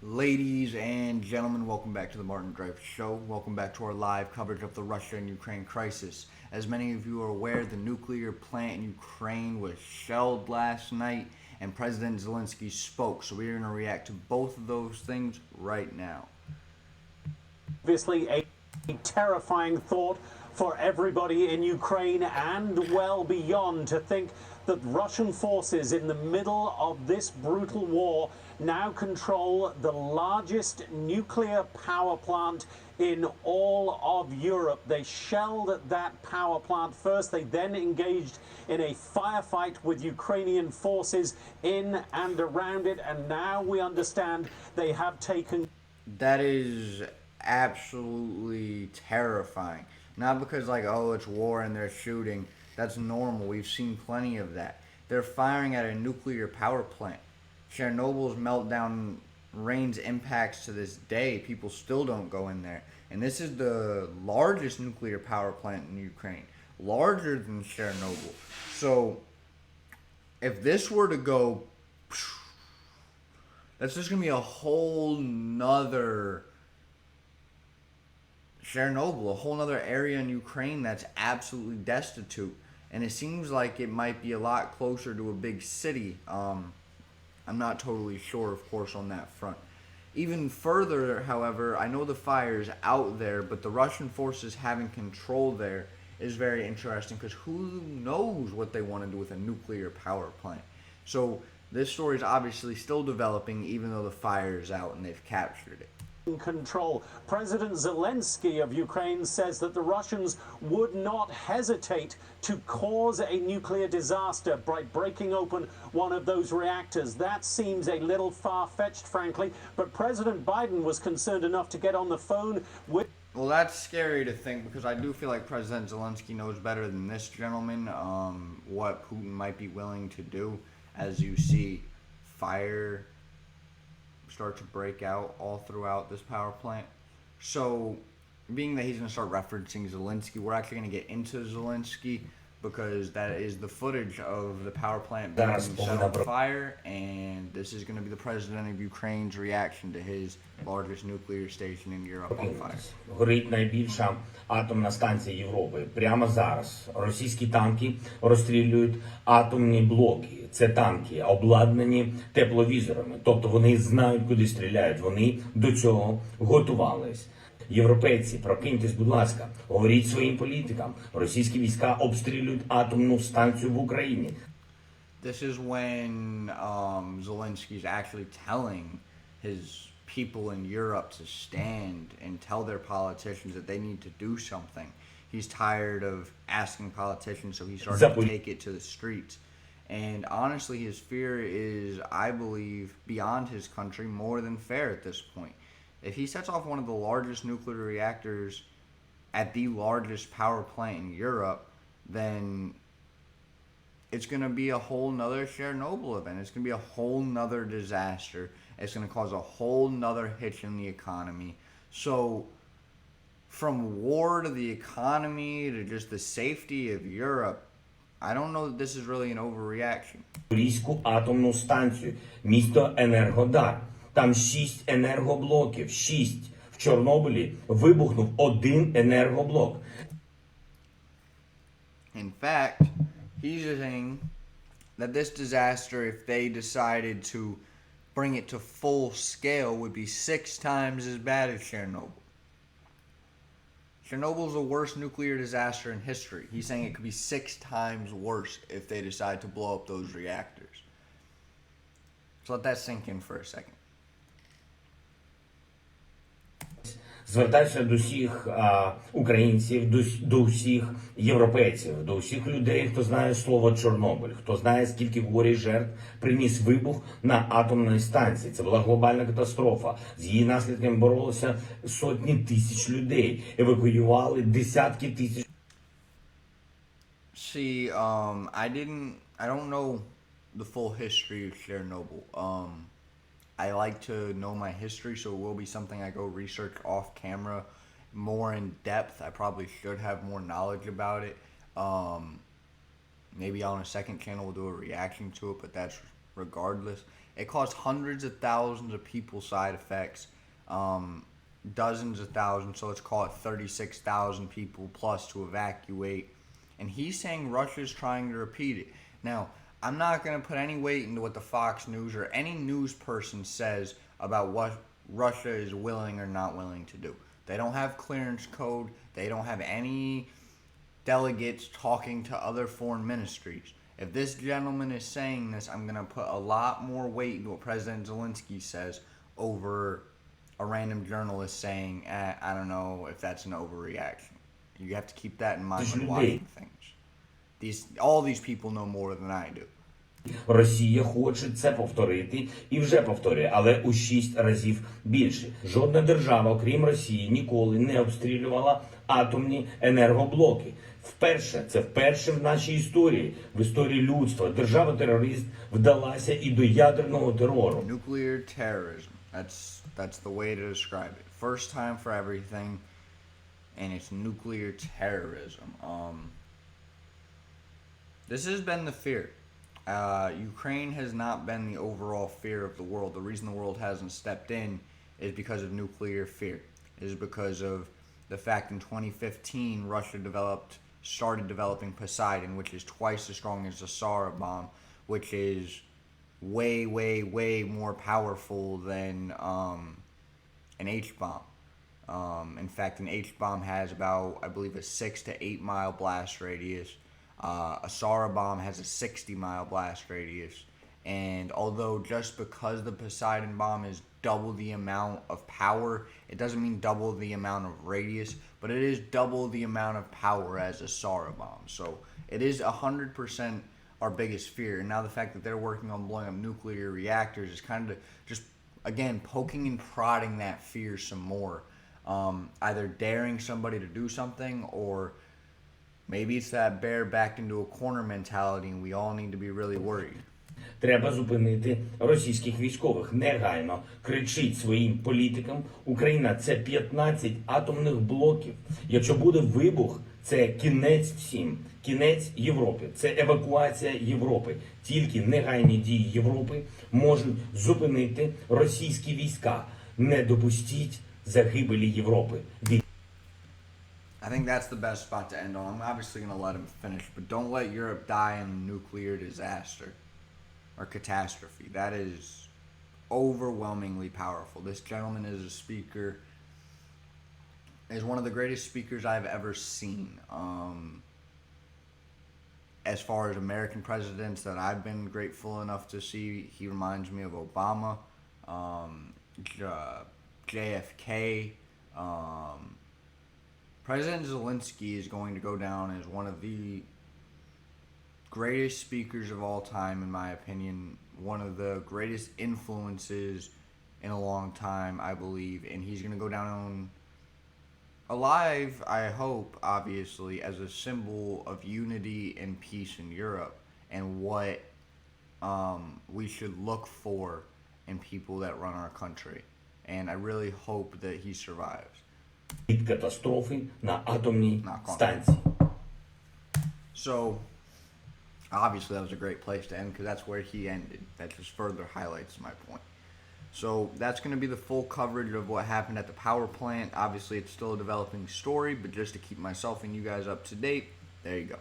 Ladies and gentlemen, welcome back to the Martin Drive Show. Welcome back to our live coverage of the Russia and Ukraine crisis. As many of you are aware, the nuclear plant in Ukraine was shelled last night and President Zelensky spoke. So we're going to react to both of those things right now. Obviously a terrifying thought for everybody in Ukraine and well beyond to think that Russian forces in the middle of this brutal war now control the largest nuclear power plant in all of Europe. They shelled that power plant first. They then engaged in a firefight with Ukrainian forces in and around it. And now we understand they have taken... That is absolutely terrifying. Not because oh, it's war and they're shooting. That's normal. We've seen plenty of that. They're firing at a nuclear power plant. Chernobyl's meltdown rains impacts to this day. People still don't go in there. And this is the largest nuclear power plant in Ukraine. Larger than Chernobyl. So, if this were to go... That's just going to be a whole nother Chernobyl, a whole nother area in Ukraine that's absolutely destitute. And it seems like it might be a lot closer to a big city. I'm not totally sure, of course, on that front. Even further, however, I know the fire's out there, but the Russian forces having control there is very interesting because who knows what they want to do with a nuclear power plant. So this story is obviously still developing, even though the fire is out and they've captured it. Control. President Zelensky of Ukraine says that the Russians would not hesitate to cause a nuclear disaster by breaking open one of those reactors. That seems a little far-fetched, frankly, but President Biden was concerned enough to get on the phone with... Well, that's scary to think because I do feel like President Zelensky knows better than this gentleman what Putin might be willing to do. As you see, fire start to break out all throughout this power plant. So, being that he's going to start referencing Zelensky, we're actually going to get into Zelensky because that is the footage of the power plant being set on fire, and this is going to be the president of Ukraine's reaction to his largest nuclear station in Europe on fire. Горить найбільша атомна станція Європи. Прямо зараз російські танки розстрілюють атомні блоки. Це танки, обладнані тепловізорами. Тобто вони знають, куди стріляють. Вони до цього готувались. Європейці, прокиньтесь, будь ласка, говоріть своїм політикам. Російські війська обстрілюють атомну станцію в Україні. This is when Zelensky's actually telling his people in Europe to stand and tell their politicians that they need to do something. He's tired of asking politicians, so he started to take it to the streets. And honestly, his fear is, I believe, beyond his country, more than fair at this point. If he sets off one of the largest nuclear reactors at the largest power plant in Europe, then it's going to be a whole nother Chernobyl event. It's going to be a whole nother disaster. It's going to cause a whole nother hitch in the economy. So, from war to the economy to just the safety of Europe, I don't know that this is really an overreaction. Запорізьку атомну станцію, місто Енергодар. Там 6 енергоблоків, 6. В Чорнобилі вибухнув 1 енергоблок. In fact, he's saying that this disaster, if they decided to bring it to full scale, would be 6 times as bad as Chernobyl. Chernobyl's the worst nuclear disaster in history. He's saying it could be 6 times worse if they decide to blow up those reactors. So let that sink in for a second. Звертаюся до всіх українців, до всіх європейців, до всіх людей, хто знає слово Чорнобиль, хто знає, скільки горі жертв приніс вибух на атомній станції. Це була глобальна катастрофа. З її наслідками боролися сотні тисяч людей, евакуювали десятки тисяч. See, I don't know the full history of Chernobyl. I like to know my history, so it will be something I go research off camera more in depth. I probably should have more knowledge about it. Maybe on a second channel we'll do a reaction to it, but that's regardless. It caused hundreds of thousands of people side effects, dozens of thousands, so let's call it 36,000 people plus to evacuate. And he's saying Russia's trying to repeat it. Now, I'm not going to put any weight into what the Fox News or any news person says about what Russia is willing or not willing to do. They don't have clearance code. They don't have any delegates talking to other foreign ministries. If this gentleman is saying this, I'm going to put a lot more weight into what President Zelensky says over a random journalist saying, I don't know if that's an overreaction. You have to keep that in mind when watching things. All these people know more than I do. Росія хоче це повторити і вже повторює, але у 6 разів більше. Жодна держава, окрім Росії, ніколи не обстрілювала атомні енергоблоки. Вперше в нашій історії, в історії людства, держава-терорист вдалася і до ядерного терору. Nuclear terrorism. That's the way to describe it. First time for everything, and it's nuclear terrorism. This has been the fear. Ukraine has not been the overall fear of the world. The reason the world hasn't stepped in is because of nuclear fear. It is because of the fact in 2015 Russia started developing Poseidon, which is twice as strong as the Sara bomb, which is way more powerful than an H-bomb. In fact, an H-bomb has about, I believe, a 6 to 8 mile blast radius. A Sara bomb has a 60-mile blast radius. And although just because the Poseidon bomb is double the amount of power, it doesn't mean double the amount of radius, but it is double the amount of power as a Sara bomb. So it is 100% our biggest fear. And now the fact that they're working on blowing up nuclear reactors is kind of just, again, poking and prodding that fear some more. Either daring somebody to do something, or maybe it's that bear backed into a corner mentality and we all need to be really worried. Треба зупинити російських військових. Негайно кричить своїм політикам. Україна – це 15 атомних блоків. Якщо буде вибух, це кінець всім. Кінець Європи. Це евакуація Європи. Тільки негайні дії Європи можуть зупинити російські війська. Не допустіть загибелі Європи. I think that's the best spot to end on. I'm obviously going to let him finish, but don't let Europe die in nuclear disaster or catastrophe. That is overwhelmingly powerful. This gentleman is a speaker, is one of the greatest speakers I've ever seen. As far as American presidents that I've been grateful enough to see, he reminds me of Obama, JFK. President Zelensky is going to go down as one of the greatest speakers of all time, in my opinion. One of the greatest influences in a long time, I believe. And he's going to go down alive, I hope, obviously, as a symbol of unity and peace in Europe, and what we should look for in people that run our country. And I really hope that he survives. Від катастрофи на атомній станції. So, obviously that was a great place to end because that's where he ended. That just further highlights my point. So that's going to be the full coverage of what happened at the power plant. Obviously it's still a developing story, but just to keep myself and you guys up to date, there you go.